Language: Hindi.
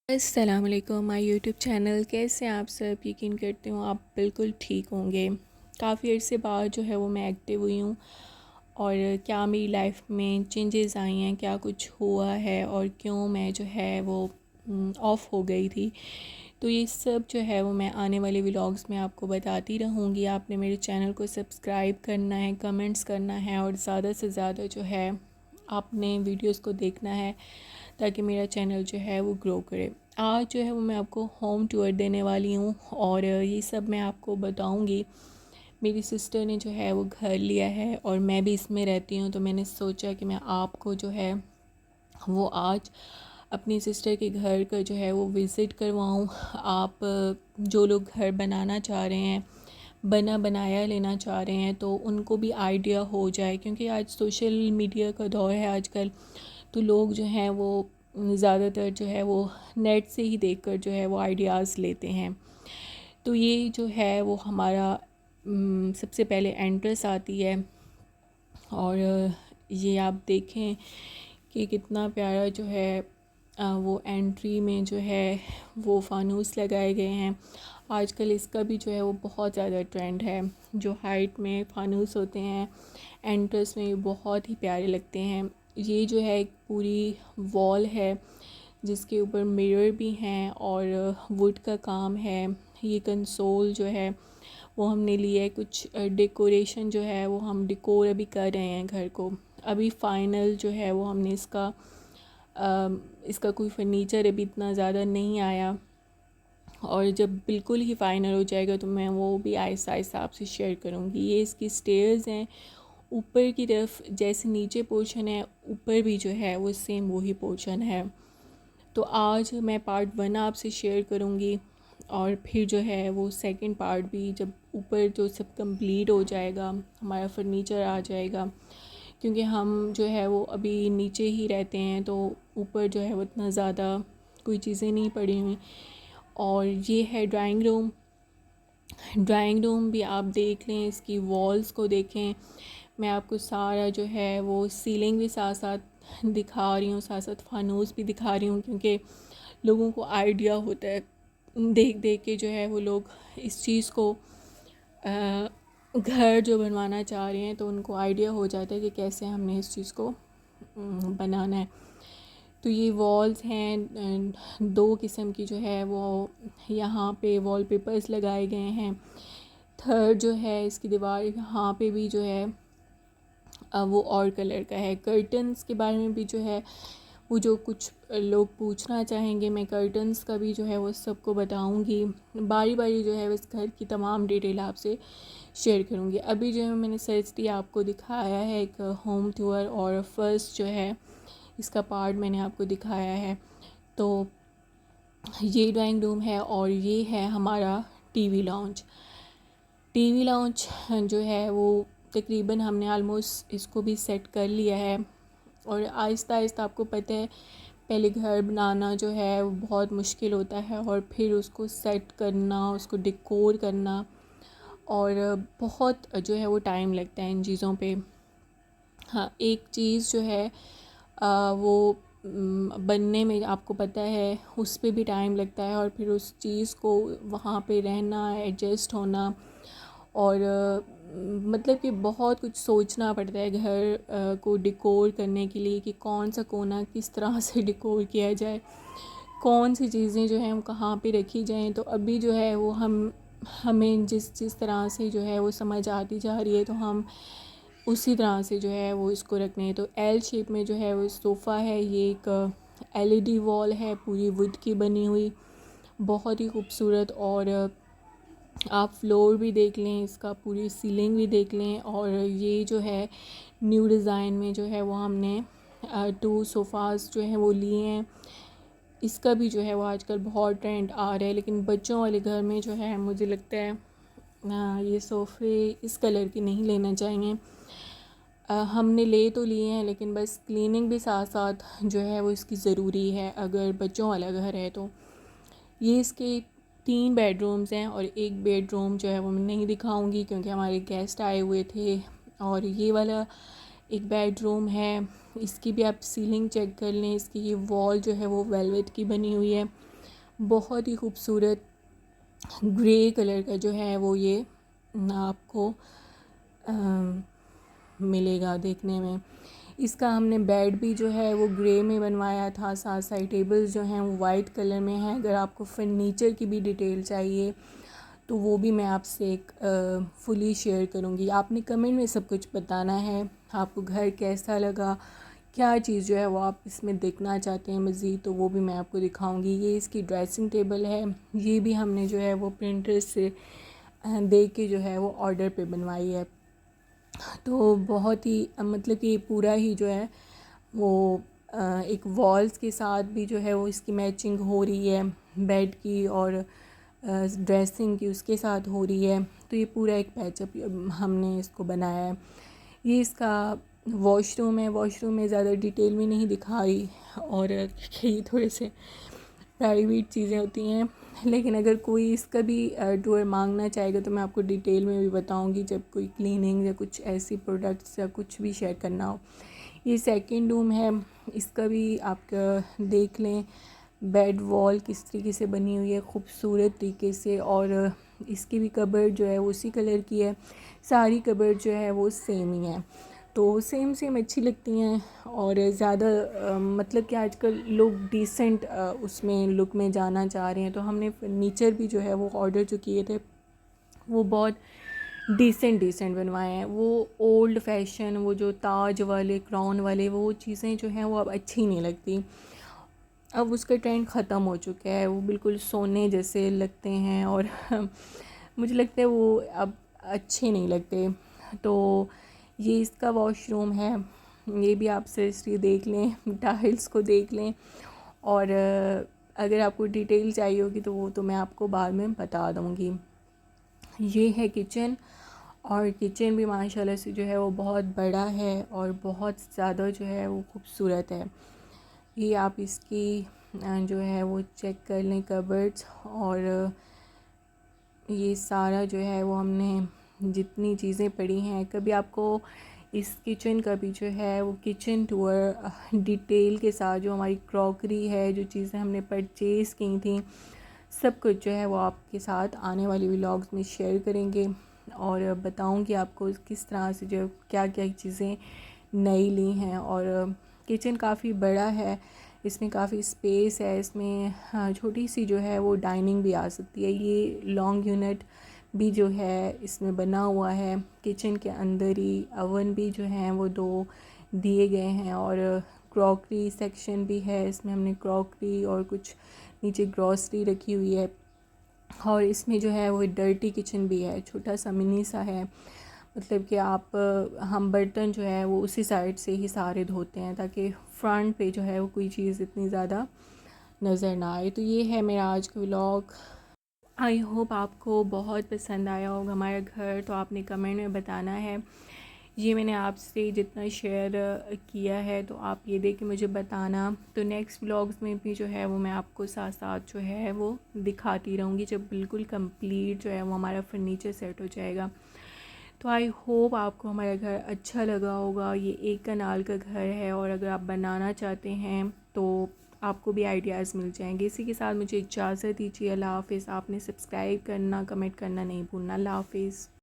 अस्सलामुअलैकुम माय यूट्यूब चैनल। कैसे हैं आप सब? यकीन करती हूँ आप बिल्कुल ठीक होंगे। काफ़ी अर्से बाद जो है वो मैं एक्टिव हुई हूँ और क्या मेरी लाइफ में चेंजेस आई हैं, क्या कुछ हुआ है और क्यों मैं जो है वो ऑफ़ हो गई थी। तो ये सब जो है वो मैं आने वाले व्लॉग्स में आपको बताती रहूँगी। आपने मेरे चैनल को सब्सक्राइब करना है, कमेंट्स करना है और ज़्यादा से ज़्यादा जो है आपने वीडियोस को देखना है ताकि मेरा चैनल जो है वो ग्रो करे। आज जो है वो मैं आपको होम टूर देने वाली हूँ और ये सब मैं आपको बताऊँगी। मेरी सिस्टर ने जो है वो घर लिया है और मैं भी इसमें रहती हूँ, तो मैंने सोचा कि मैं आपको जो है वो आज अपनी सिस्टर के घर का जो है वो विज़िट करवाऊँ। आप जो लोग घर बनाना चाह रहे हैं, बना बनाया लेना चाह रहे हैं, तो उनको भी आइडिया हो जाए, क्योंकि आज सोशल मीडिया का दौर है आजकल। तो लोग जो हैं वो ज़्यादातर जो है वो नेट से ही देखकर जो है वो आइडियाज़ लेते हैं। तो ये जो है वो हमारा सबसे पहले एंट्रेंस आती है और ये आप देखें कि कितना प्यारा जो है वो एंट्री में जो है वो फानूस लगाए गए हैं। आजकल इसका भी जो है वो बहुत ज़्यादा ट्रेंड है। जो हाइट में फानूस होते हैं एंट्रेंस में, बहुत ही प्यारे लगते हैं। ये जो है एक पूरी वॉल है जिसके ऊपर मिरर भी हैं और वुड का काम है। ये कंसोल जो है वो हमने लिया है। कुछ डेकोरेशन जो है वो हम डेकोर अभी कर रहे हैं घर को। अभी फ़ाइनल जो है वो हमने इसका कोई फर्नीचर अभी इतना ज़्यादा नहीं आया और जब बिल्कुल ही फ़ाइनल हो जाएगा तो मैं वो भी आहिस्ता आहिस्ता आपसे शेयर करूँगी। ये इसकी स्टेयर्स हैं ऊपर की तरफ, जैसे नीचे पोर्शन है ऊपर भी जो है वो सेम वही पोर्शन है। तो आज मैं पार्ट 1 आपसे शेयर करूँगी और फिर जो है वो सेकंड पार्ट भी, जब ऊपर जो सब कंप्लीट हो जाएगा, हमारा फर्नीचर आ जाएगा, क्योंकि हम जो है वो अभी नीचे ही रहते हैं तो ऊपर जो है वो इतना ज़्यादा कोई चीज़ें नहीं पड़ी हुई। और ये है ड्राइंग रूम। ड्राइंग रूम भी आप देख लें, इसकी वॉल्स को देखें। मैं आपको सारा जो है वो सीलिंग भी साथ साथ दिखा रही हूँ, साथ साथ फानूस भी दिखा रही हूँ, क्योंकि लोगों को आइडिया होता है देख देख के जो है वो लोग इस चीज़ को घर जो बनवाना चाह रहे हैं तो उनको आइडिया हो जाता है कि कैसे हमने इस चीज़ को बनाना है। तो ये वॉल्स हैं दो किस्म की जो है वो यहाँ पे वॉलपेपर्स लगाए गए हैं। थर्ड जो है इसकी दीवार यहाँ पे भी जो है वो और कलर का है। कर्टन्स के बारे में भी जो है वो जो कुछ लोग पूछना चाहेंगे, मैं कर्टन्स का भी जो है वो सबको बताऊंगी। बारी बारी जो है इस घर की तमाम डिटेल आपसे शेयर करूंगी। अभी जो है मैंने सर्च आपको दिखाया है एक होम टूर और फर्स्ट जो है इसका पार्ट मैंने आपको दिखाया है। तो ये ड्राइंग रूम है और ये है हमारा टीवी लॉन्च। टीवी लॉन्च जो है वो तकरीबन हमने आलमोस्ट इसको भी सेट कर लिया है और आहिस्ता आहिस्ता, आपको पता है पहले घर बनाना जो है वो बहुत मुश्किल होता है और फिर उसको सेट करना, उसको डेकोर करना और बहुत जो है वो टाइम लगता है इन चीज़ों पे। हाँ, एक चीज़ जो है वो बनने में आपको पता है उस पे भी टाइम लगता है और फिर उस चीज़ को वहाँ पे रहना, एडजस्ट होना और मतलब कि बहुत कुछ सोचना पड़ता है घर को डेकोर करने के लिए कि कौन सा कोना किस तरह से डेकोर किया जाए, कौन सी चीज़ें जो हैं वो कहाँ पे रखी जाएं। तो अभी जो है वो हमें जिस तरह से जो है वो समझ आती जा रही है तो हम उसी तरह से जो है वो इसको रखने हैं। तो एल शेप में जो है वो सोफ़ा है। ये एक एलईडी वॉल है पूरी वुड की बनी हुई, बहुत ही खूबसूरत। और आप फ्लोर भी देख लें इसका, पूरी सीलिंग भी देख लें। और ये जो है न्यू डिज़ाइन में जो है वो हमने 2 सोफ़ाज़ जो हैं वो लिए हैं। इसका भी जो है वो आजकल बहुत ट्रेंड आ रहा है, लेकिन बच्चों वाले घर में जो है मुझे लगता है ये सोफ़े इस कलर के नहीं लेना चाहिए। हमने ले तो लिए हैं लेकिन बस क्लीनिंग भी साथ साथ जो है वो इसकी ज़रूरी है अगर बच्चों वाला घर है तो। ये इसके 3 बेडरूम्स हैं और एक बेडरूम जो है वो मैं नहीं दिखाऊंगी क्योंकि हमारे गेस्ट आए हुए थे। और ये वाला एक बेडरूम है, इसकी भी आप सीलिंग चेक कर लें। इसकी ये वॉल जो है वो वेलवेट की बनी हुई है बहुत ही खूबसूरत ग्रे कलर का जो है वो ये आपको मिलेगा देखने में। इसका हमने बेड भी जो है वो ग्रे में बनवाया था, साथ साइड टेबल्स जो हैं वो वाइट कलर में हैं। अगर आपको फर्नीचर की भी डिटेल चाहिए तो वो भी मैं आपसे एक फुली शेयर करूँगी। आपने कमेंट में सब कुछ बताना है, आपको घर कैसा लगा, क्या चीज़ जो है वो आप इसमें देखना चाहते हैं मज़ीद, तो वो भी मैं आपको दिखाऊंगी। ये इसकी ड्रेसिंग टेबल है, ये भी हमने जो है वो प्रिंटर से देख के जो है वो ऑर्डर पे बनवाई है। तो बहुत ही मतलब कि पूरा ही जो है वो एक वॉल्स के साथ भी जो है वो इसकी मैचिंग हो रही है, बेड की और ड्रेसिंग की उसके साथ हो रही है। तो ये पूरा एक पैचअप हमने इसको बनाया है। ये इसका वॉशरूम है, वॉशरूम में ज़्यादा डिटेल में नहीं दिखाई और ये थोड़े से प्राइवेट चीज़ें होती हैं, लेकिन अगर कोई इसका भी टूर मांगना चाहेगा तो मैं आपको डिटेल में भी बताऊंगी जब कोई क्लीनिंग या कुछ ऐसी प्रोडक्ट्स या कुछ भी शेयर करना हो। ये सेकंड रूम है, इसका भी आप देख लें। बेड वॉल किस तरीके से बनी हुई है खूबसूरत तरीके से, और इसकी भी कबर्ड जो है वो उसी कलर की है। सारी कबर्ड जो है वो सेम ही है, तो सेम सेम अच्छी लगती हैं। और ज़्यादा मतलब कि आजकल लोग डिसेंट उसमें लुक में जाना चाह रहे हैं, तो हमने फर्नीचर भी जो है वो ऑर्डर जो किए थे वो बहुत डिसेंट बनवाए हैं। वो ओल्ड फैशन, वो जो ताज वाले क्राउन वाले वो चीज़ें जो हैं वो अब अच्छी नहीं लगती। अब उसका ट्रेंड ख़त्म हो चुका है, वो बिल्कुल सोने जैसे लगते हैं और मुझे लगता है वो अब अच्छे नहीं लगते। तो ये इसका वॉशरूम है, ये भी आप सर्सरी देख लें, टाइल्स को देख लें। और अगर आपको डिटेल चाहिए होगी तो वो तो मैं आपको बाद में बता दूँगी। ये है किचन, और किचन भी माशाल्लाह से जो है वो बहुत बड़ा है और बहुत ज़्यादा जो है वो खूबसूरत है। ये आप इसकी जो है वो चेक कर लें कबर्ड्स, और ये सारा जो है वो हमने जितनी चीज़ें पड़ी हैं, कभी आपको इस किचन का भी जो है वो किचन टूर डिटेल के साथ, जो हमारी क्रॉकरी है, जो चीज़ें हमने परचेज़ की थी, सब कुछ जो है वो आपके साथ आने वाली व्लॉग्स में शेयर करेंगे और बताऊंगी आपको किस तरह से जो क्या क्या चीज़ें नई ली हैं। और किचन काफ़ी बड़ा है, इसमें काफ़ी स्पेस है, इसमें छोटी सी जो है वो डाइनिंग भी आ सकती है। ये लॉन्ग यूनिट भी जो है इसमें बना हुआ है। किचन के अंदर ही अवन भी जो हैं वो 2 दिए गए हैं, और क्रॉकरी सेक्शन भी है, इसमें हमने क्रॉकरी और कुछ नीचे ग्रॉसरी रखी हुई है। और इसमें जो है वो डर्टी किचन भी है, छोटा सा मिनी सा है, मतलब कि आप हम बर्तन जो है वो उसी साइड से ही सारे धोते हैं ताकि फ्रंट पे जो है वो कोई चीज़ इतनी ज़्यादा नज़र ना आए। तो ये है मेरा आज का व्लॉग। आई होप आपको बहुत पसंद आया होगा हमारा घर, तो आपने कमेंट में बताना है। ये मैंने आपसे जितना शेयर किया है तो आप ये देख के मुझे बताना। तो नेक्स्ट व्लॉग्स में भी जो है वो मैं आपको साथ साथ जो है वो दिखाती रहूँगी जब बिल्कुल कंप्लीट जो है वो हमारा फर्नीचर सेट हो जाएगा। तो आई होप आपको हमारा घर अच्छा लगा होगा। ये एक कनाल का घर है, और अगर आप बनाना चाहते हैं तो आपको भी आइडियाज़ मिल जाएंगे। इसी के साथ मुझे इजाज़त दीजिए। अल्लाह हाफ़िज़। आपने सब्सक्राइब करना, कमेंट करना नहीं भूलना। अल्लाह हाफ़िज़।